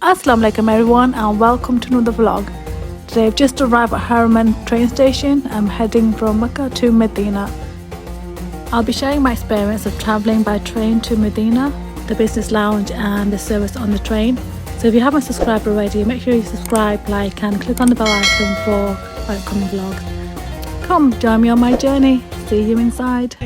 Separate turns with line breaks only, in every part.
Assalamu alaikum everyone and welcome to another vlog. Today I've just arrived at Haramain train station. I'm heading from Makkah to Medina. I'll be sharing my experience of travelling by train to Medina, the business lounge and the service on the train. So if you haven't subscribed already, make sure you subscribe, like and click on the bell icon for upcoming vlogs. Come join me on my journey. See you inside.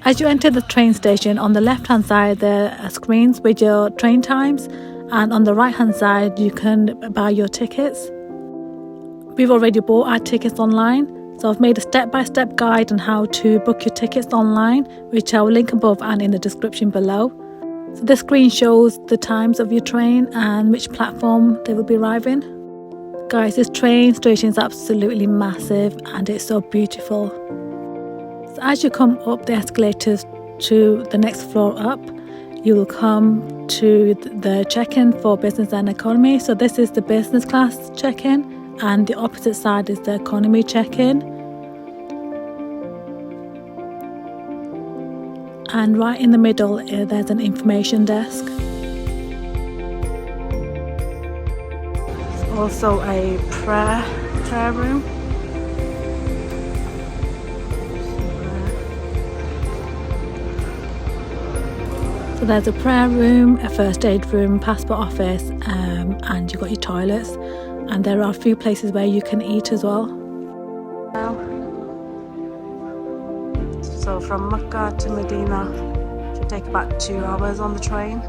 As you enter the train station, on the left hand side there are screens with your train times, and on the right hand side you can buy your tickets. We've already bought our tickets online, so I've made a step-by-step guide on how to book your tickets online, which I will link above and in the description below. So this screen shows the times of your train and which platform they will be arriving. Guys, this train station is absolutely massive and it's so beautiful. So as you come up the escalators to the next floor up, you will come to the check-in for business and economy. So this is the business class check-in and the opposite side is the economy check-in. And right in the middle there's an information desk. There's also a prayer room. So there's a prayer room, a first aid room, passport office, and you've got your toilets. And there are a few places where you can eat as well. So from Makkah to Medina, it should take about 2 hours on the train.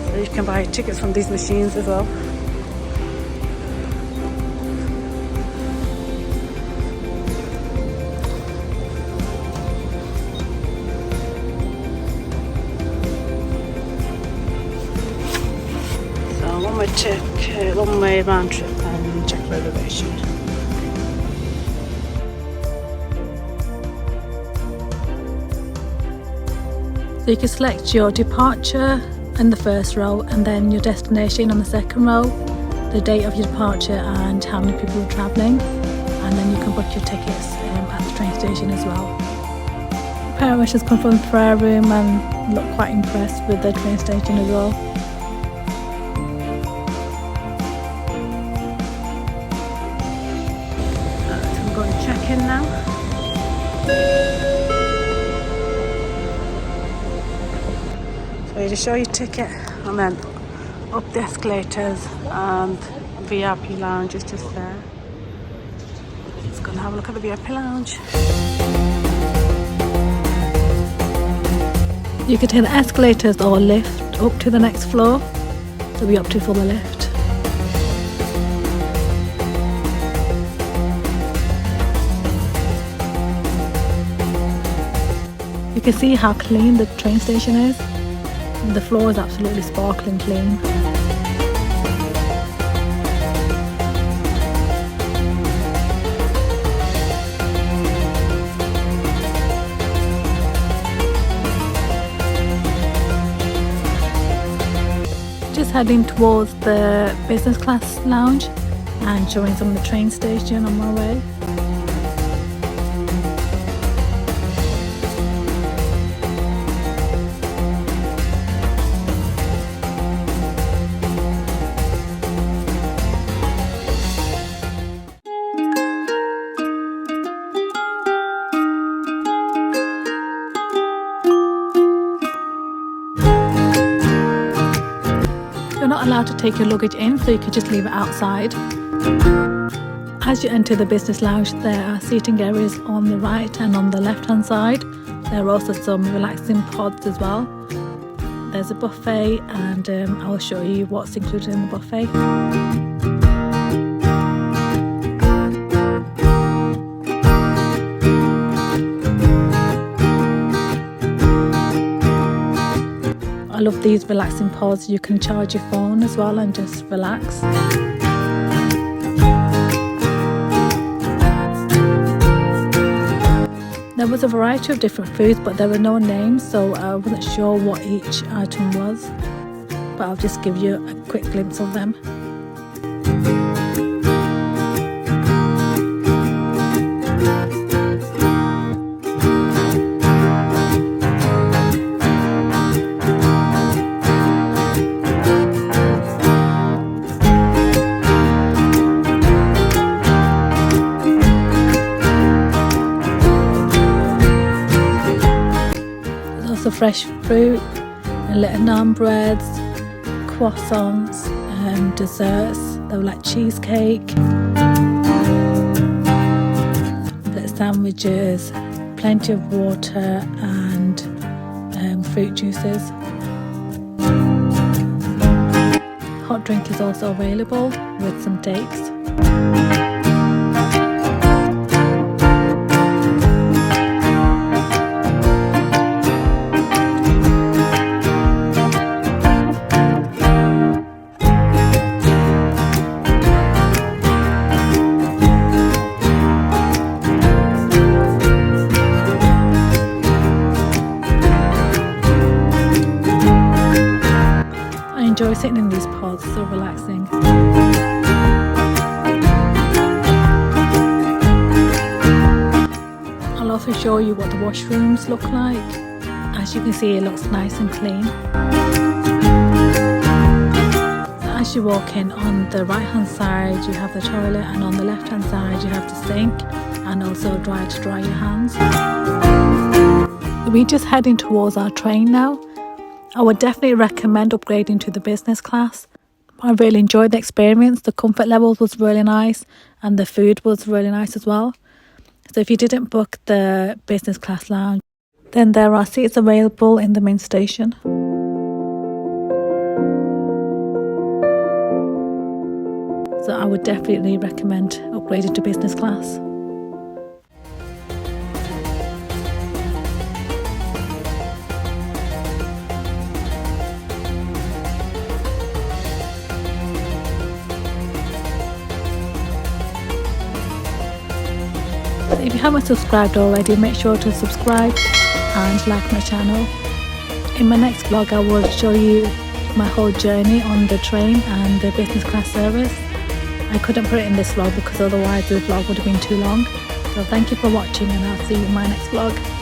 So you can buy tickets from these machines as well. One way round trip and check reservation. So you can select your departure in the first row and then your destination on the second row, the date of your departure and how many people are travelling, and then you can book your tickets at the train station as well. Parents just come from the prayer room and look quite impressed with the train station as well. Check-in now. So you just show your ticket and then up the escalators, and VIP lounge is just there. Let's go and have a look at the VIP lounge. You can take the escalators or lift up to the next floor, so we opted for the lift. You can see how clean the train station is. The floor is absolutely sparkling clean. Just heading towards the business class lounge and showing some of the train station on my way. You're not allowed to take your luggage in, so you can just leave it outside. As you enter the business lounge, there are seating areas on the right and on the left hand side. There are also some relaxing pods as well. There's a buffet and I'll show you what's included in the buffet. I love these relaxing pods. You can charge your phone as well and just relax. There was a variety of different foods, but there were no names, so I wasn't sure what each item was. But I'll just give you a quick glimpse of them. Also fresh fruit, and little naan breads, croissants, desserts. They were like cheesecake, little sandwiches, plenty of water and fruit juices. Hot drink is also available with some dates. I enjoy sitting in these pods, so relaxing. I'll also show you what the washrooms look like. As you can see, it looks nice and clean. So as you walk in, on the right hand side you have the toilet, and on the left hand side you have the sink and also a dryer to dry your hands. We're just heading towards our train now. I would definitely recommend upgrading to the business class. I really enjoyed the experience. The comfort levels was really nice and the food was really nice as well. So if you didn't book the business class lounge, then there are seats available in the main station. So I would definitely recommend upgrading to business class. If you haven't subscribed already, make sure to subscribe and like my channel. In my next vlog I will show you my whole journey on the train and the business class service. I couldn't put it in this vlog because otherwise the vlog would have been too long. So thank you for watching, and I'll see you in my next vlog.